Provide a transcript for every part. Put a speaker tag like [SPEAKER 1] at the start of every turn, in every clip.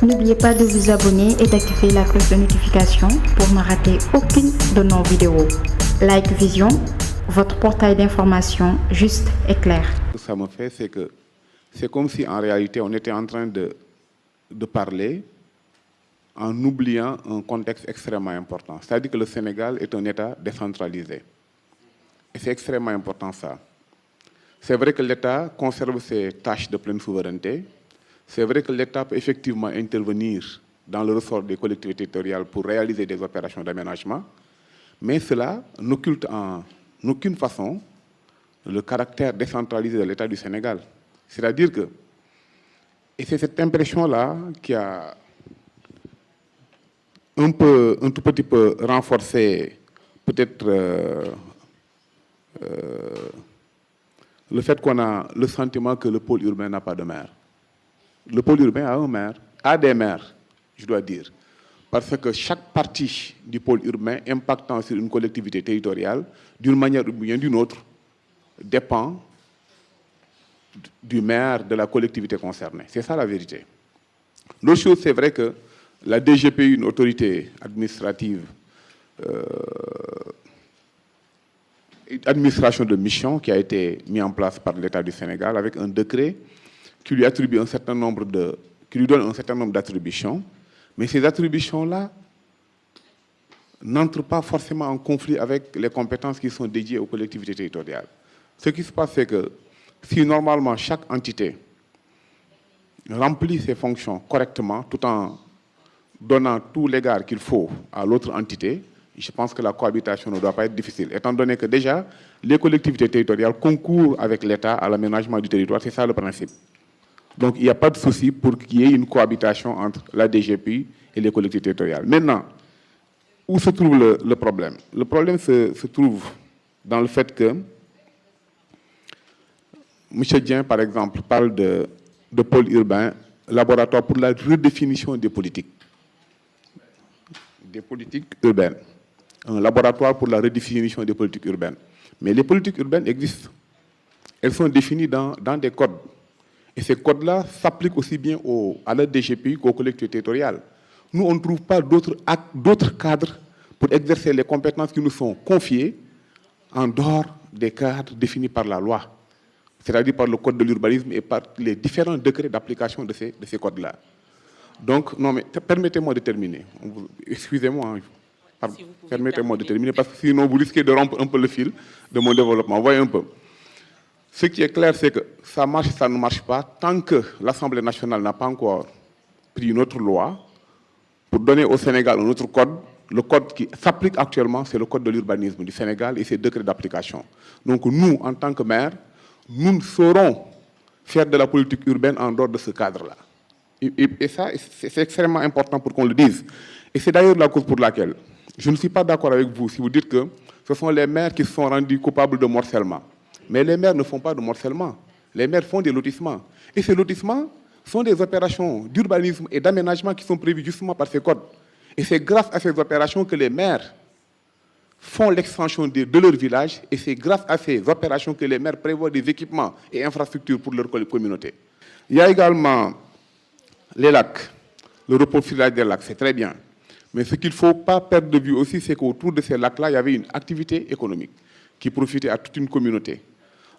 [SPEAKER 1] N'oubliez pas de vous abonner et d'activer la cloche de notification pour ne rater aucune de nos vidéos. Like Vision, votre portail d'information juste et clair.
[SPEAKER 2] Ce que ça me fait, c'est que c'est comme si en réalité on était en train de parler en oubliant un contexte extrêmement important. C'est-à-dire que le Sénégal est un État décentralisé. Et c'est extrêmement important ça. C'est vrai que l'État conserve ses tâches de pleine souveraineté. C'est vrai que l'État peut effectivement intervenir dans le ressort des collectivités territoriales pour réaliser des opérations d'aménagement, mais cela n'occulte en aucune façon le caractère décentralisé de l'État du Sénégal. C'est-à-dire que, et c'est cette impression-là qui a un tout petit peu renforcé peut-être le fait qu'on a le sentiment que le pôle urbain n'a pas de maire. Le pôle urbain a un maire, a des maires, je dois dire, parce que chaque partie du pôle urbain impactant sur une collectivité territoriale, d'une manière ou bien d'une autre, dépend du maire de la collectivité concernée. C'est ça la vérité. L'autre chose, c'est vrai que la DGPU, une autorité administrative, administration de mission qui a été mise en place par l'État du Sénégal avec un décret qui lui attribue un certain nombre qui lui donne un certain nombre d'attributions, mais ces attributions-là n'entrent pas forcément en conflit avec les compétences qui sont dédiées aux collectivités territoriales. Ce qui se passe, c'est que si normalement chaque entité remplit ses fonctions correctement, tout en donnant tout l'égard qu'il faut à l'autre entité, je pense que la cohabitation ne doit pas être difficile, étant donné que déjà, les collectivités territoriales concourent avec l'État à l'aménagement du territoire, c'est ça le principe. Donc il n'y a pas de souci pour qu'il y ait une cohabitation entre la DGPU et les collectivités territoriales. Maintenant, où se trouve le problème? Le problème se trouve dans le fait que M. Dien, par exemple, parle de pôle urbain, laboratoire pour la redéfinition des politiques urbaines. Un laboratoire pour la redéfinition des politiques urbaines. Mais les politiques urbaines existent. Elles sont définies dans des codes. Et ces codes-là s'appliquent aussi bien à la DGPU qu'aux collectivités territoriales. Nous, on ne trouve pas d'autres cadres pour exercer les compétences qui nous sont confiées en dehors des cadres définis par la loi, c'est-à-dire par le code de l'urbanisme et par les différents décrets d'application de ces codes-là. Donc, non, mais permettez-moi de terminer. Excusez-moi, permettez-moi de terminer, parce que sinon vous risquez de rompre un peu le fil de mon développement. Voyez un peu. Ce qui est clair, c'est que ça marche, ça ne marche pas, tant que l'Assemblée nationale n'a pas encore pris une autre loi pour donner au Sénégal un autre code. Le code qui s'applique actuellement, c'est le code de l'urbanisme du Sénégal et ses décrets d'application. Donc nous, en tant que maires, nous ne saurons faire de la politique urbaine en dehors de ce cadre-là. Et ça, c'est extrêmement important pour qu'on le dise. Et c'est d'ailleurs la cause pour laquelle je ne suis pas d'accord avec vous si vous dites que ce sont les maires qui se sont rendus coupables de morcellement. Mais les maires ne font pas de morcellement. Les maires font des lotissements. Et ces lotissements sont des opérations d'urbanisme et d'aménagement qui sont prévues justement par ces codes. Et c'est grâce à ces opérations que les maires font l'extension de leur village, et c'est grâce à ces opérations que les maires prévoient des équipements et infrastructures pour leur communauté. Il y a également les lacs, le reprofilage des lacs, c'est très bien. Mais ce qu'il ne faut pas perdre de vue aussi, c'est qu'autour de ces lacs-là, il y avait une activité économique qui profitait à toute une communauté.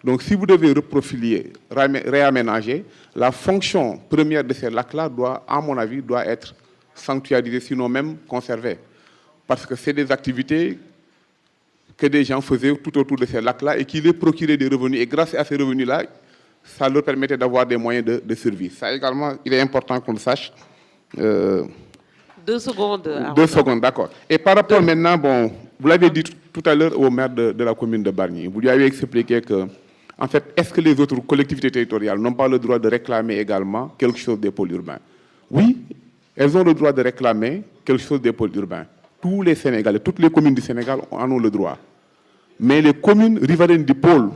[SPEAKER 2] Donc si vous devez reprofiler, réaménager, la fonction première de ces lacs-là doit, à mon avis, doit être sanctuarisée, sinon même conservée. Parce que c'est des activités que des gens faisaient tout autour de ces lacs-là et qui les procuraient des revenus. Et grâce à ces revenus-là, ça leur permettait d'avoir des moyens de survie. Ça également, il est important qu'on le sache.
[SPEAKER 3] 2 secondes.
[SPEAKER 2] 2 secondes, d'accord. Et par rapport maintenant, bon, vous l'avez dit tout à l'heure au maire de la commune de Bargny, vous lui avez expliqué que, en fait, est-ce que les autres collectivités territoriales n'ont pas le droit de réclamer également quelque chose des pôles urbains? Oui, elles ont le droit de réclamer quelque chose des pôles urbains. Tous les Sénégalais, toutes les communes du Sénégal en ont le droit. Mais les communes riveraines du pôle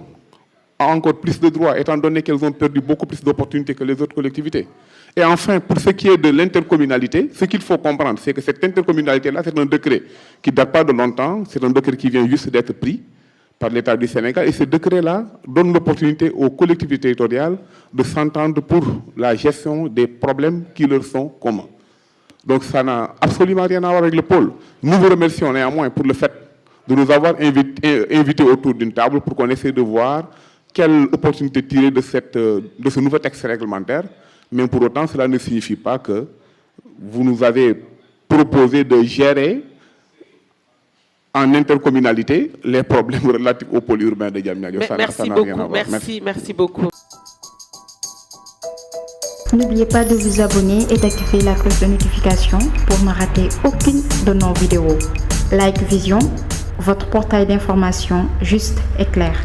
[SPEAKER 2] ont encore plus de droits, étant donné qu'elles ont perdu beaucoup plus d'opportunités que les autres collectivités. Et enfin, pour ce qui est de l'intercommunalité, ce qu'il faut comprendre, c'est que cette intercommunalité-là, c'est un décret qui ne date pas de longtemps, c'est un décret qui vient juste d'être pris par l'État du Sénégal. Et ce décret-là donne l'opportunité aux collectivités territoriales de s'entendre pour la gestion des problèmes qui leur sont communs. Donc ça n'a absolument rien à voir avec le pôle. Nous vous remercions néanmoins pour le fait de nous avoir invités autour d'une table pour qu'on essaie de voir quelle opportunité tirer de ce nouveau texte réglementaire. Mais pour autant, cela ne signifie pas que vous nous avez proposé de gérer en intercommunalité les problèmes relatifs au pôle urbain de Diamniadio.
[SPEAKER 3] Merci beaucoup.
[SPEAKER 1] N'oubliez pas de vous abonner et d'activer la cloche de notification pour ne rater aucune de nos vidéos. Like Vision, votre portail d'information juste et clair.